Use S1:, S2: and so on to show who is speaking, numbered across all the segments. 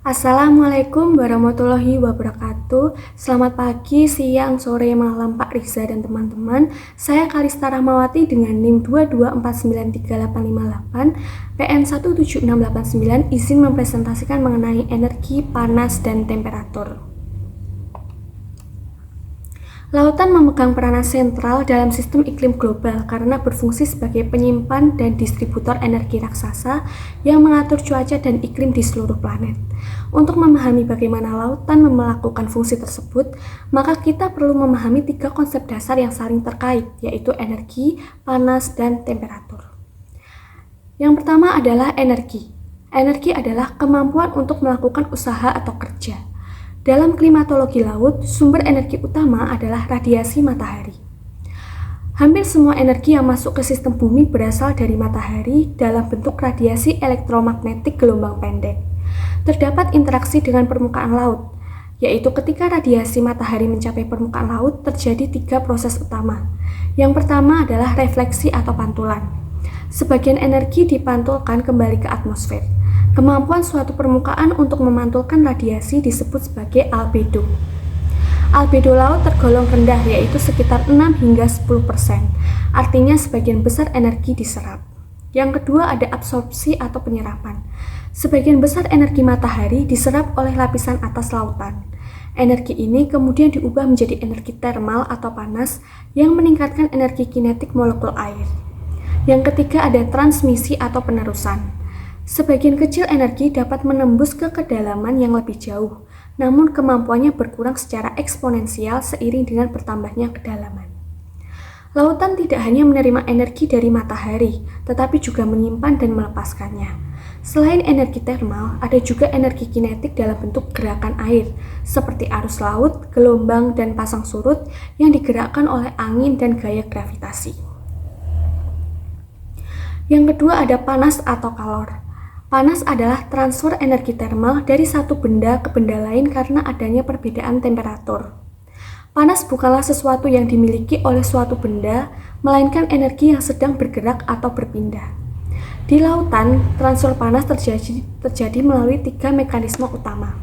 S1: Assalamualaikum warahmatullahi wabarakatuh. Selamat pagi, siang, sore, malam Pak Riza dan teman-teman. Saya Kalista Rahmawati dengan NIM 2249388 PN17689 izin mempresentasikan mengenai energi, panas, dan temperatur. Lautan memegang peranan sentral dalam sistem iklim global karena berfungsi sebagai penyimpan dan distributor energi raksasa yang mengatur cuaca dan iklim di seluruh planet. Untuk memahami bagaimana lautan melakukan fungsi tersebut, maka kita perlu memahami 3 konsep dasar yang saling terkait, yaitu energi, panas, dan temperatur. Yang pertama adalah energi. Energi adalah kemampuan untuk melakukan usaha atau kerja. Dalam klimatologi laut, sumber energi utama adalah radiasi matahari. Hampir semua energi yang masuk ke sistem bumi berasal dari matahari dalam bentuk radiasi elektromagnetik gelombang pendek. Terdapat interaksi dengan permukaan laut, yaitu ketika radiasi matahari mencapai permukaan laut terjadi 3 proses utama. Yang pertama adalah refleksi atau pantulan. Sebagian energi dipantulkan kembali ke atmosfer. Kemampuan suatu permukaan untuk memantulkan radiasi disebut sebagai albedo. Albedo laut tergolong rendah, yaitu sekitar 6 hingga 10%. Artinya sebagian besar energi diserap. Yang kedua ada absorpsi atau penyerapan. Sebagian besar energi matahari diserap oleh lapisan atas lautan. Energi ini kemudian diubah menjadi energi termal atau panas yang meningkatkan energi kinetik molekul air. Yang ketiga ada transmisi atau penerusan. Sebagian kecil energi dapat menembus ke kedalaman yang lebih jauh, namun kemampuannya berkurang secara eksponensial seiring dengan bertambahnya kedalaman. Lautan tidak hanya menerima energi dari matahari, tetapi juga menyimpan dan melepaskannya. Selain energi termal, ada juga energi kinetik dalam bentuk gerakan air, seperti arus laut, gelombang, dan pasang surut yang digerakkan oleh angin dan gaya gravitasi. Yang kedua ada panas atau kalor. Panas adalah transfer energi termal dari satu benda ke benda lain karena adanya perbedaan temperatur. Panas bukanlah sesuatu yang dimiliki oleh suatu benda, melainkan energi yang sedang bergerak atau berpindah. Di lautan, transfer panas terjadi melalui 3 mekanisme utama.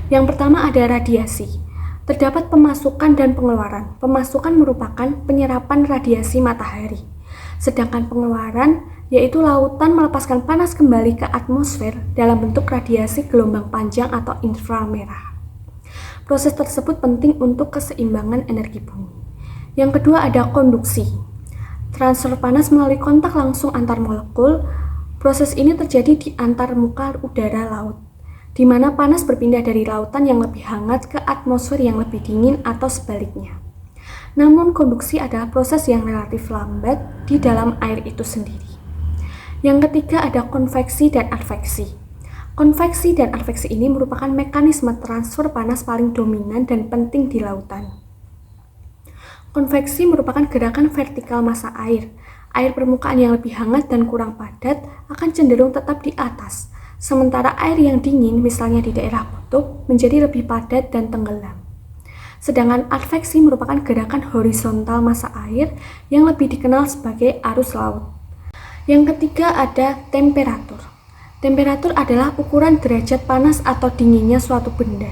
S1: Yang pertama ada radiasi. Terdapat pemasukan dan pengeluaran. Pemasukan merupakan penyerapan radiasi matahari. Sedangkan pengeluaran yaitu lautan melepaskan panas kembali ke atmosfer dalam bentuk radiasi gelombang panjang atau inframerah. Proses tersebut penting untuk keseimbangan energi bumi. Yang kedua ada konduksi. Transfer panas melalui kontak langsung antar molekul. Proses ini terjadi di antar muka udara laut, di mana panas berpindah dari lautan yang lebih hangat ke atmosfer yang lebih dingin atau sebaliknya. Namun konduksi adalah proses yang relatif lambat di dalam air itu sendiri. Yang ketiga ada konveksi dan adveksi. Konveksi dan adveksi ini merupakan mekanisme transfer panas paling dominan dan penting di lautan. Konveksi merupakan gerakan vertikal massa air. Air permukaan yang lebih hangat dan kurang padat akan cenderung tetap di atas, sementara air yang dingin, misalnya di daerah kutub, menjadi lebih padat dan tenggelam. Sedangkan adveksi merupakan gerakan horizontal massa air yang lebih dikenal sebagai arus laut. Yang ketiga ada temperatur. Temperatur adalah ukuran derajat panas atau dinginnya suatu benda.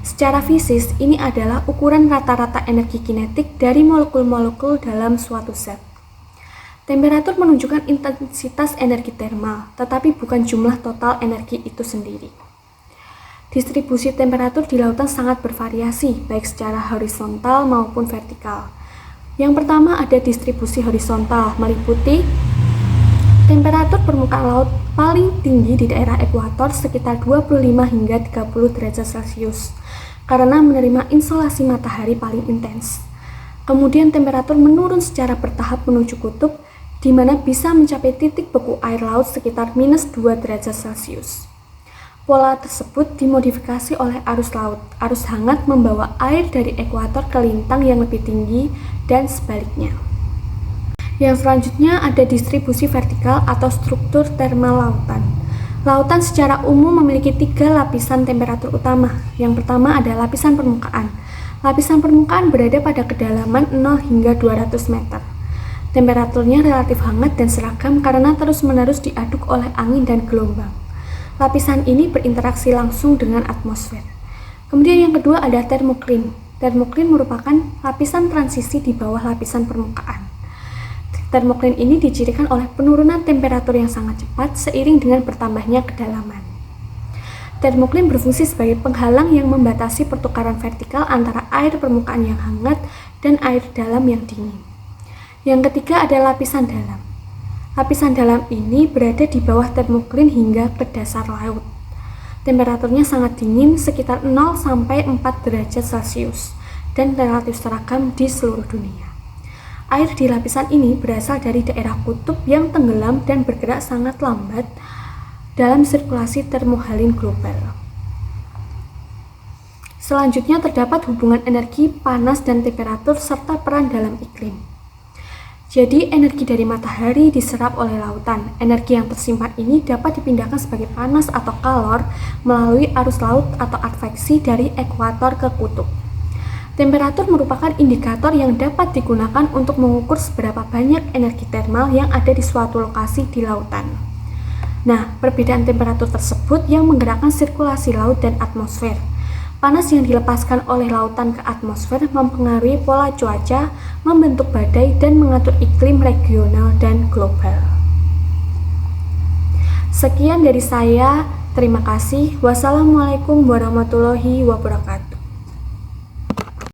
S1: Secara fisis, ini adalah ukuran rata-rata energi kinetik dari molekul-molekul dalam suatu zat. Temperatur menunjukkan intensitas energi termal, tetapi bukan jumlah total energi itu sendiri. Distribusi temperatur di lautan sangat bervariasi, baik secara horizontal maupun vertikal. Yang pertama ada distribusi horizontal, meliputi temperatur permukaan laut paling tinggi di daerah ekuator sekitar 25 hingga 30 derajat Celcius karena menerima insolasi matahari paling intens. Kemudian temperatur menurun secara bertahap menuju kutub, di mana bisa mencapai titik beku air laut sekitar -2 derajat Celcius. Pola tersebut dimodifikasi oleh arus laut. Arus hangat membawa air dari ekuator ke lintang yang lebih tinggi dan sebaliknya. Yang selanjutnya ada distribusi vertikal atau struktur termal lautan. Lautan secara umum memiliki 3 lapisan temperatur utama. Yang pertama ada lapisan permukaan. Lapisan permukaan berada pada kedalaman 0 hingga 200 meter. Temperaturnya relatif hangat dan seragam karena terus-menerus diaduk oleh angin dan gelombang. Lapisan ini berinteraksi langsung dengan atmosfer. Kemudian yang kedua ada termokline. Termokline merupakan lapisan transisi di bawah lapisan permukaan. Termokline ini dicirikan oleh penurunan temperatur yang sangat cepat seiring dengan bertambahnya kedalaman. Termokline berfungsi sebagai penghalang yang membatasi pertukaran vertikal antara air permukaan yang hangat dan air dalam yang dingin. Yang ketiga ada lapisan dalam. Lapisan dalam ini berada di bawah termokline hingga ke dasar laut. Temperaturnya sangat dingin, sekitar 0 sampai 4 derajat Celcius, dan relatif seragam di seluruh dunia. Air di lapisan ini berasal dari daerah kutub yang tenggelam dan bergerak sangat lambat dalam sirkulasi termohaline global. Selanjutnya terdapat hubungan energi, panas, dan temperatur serta peran dalam iklim. Jadi, energi dari matahari diserap oleh lautan. Energi yang tersimpan ini dapat dipindahkan sebagai panas atau kalor melalui arus laut atau adveksi dari ekuator ke kutub. Temperatur merupakan indikator yang dapat digunakan untuk mengukur seberapa banyak energi termal yang ada di suatu lokasi di lautan. Nah, perbedaan temperatur tersebut yang menggerakkan sirkulasi laut dan atmosfer. Panas yang dilepaskan oleh lautan ke atmosfer mempengaruhi pola cuaca, membentuk badai, dan mengatur iklim regional dan global. Sekian dari saya, terima kasih. Wassalamualaikum warahmatullahi wabarakatuh.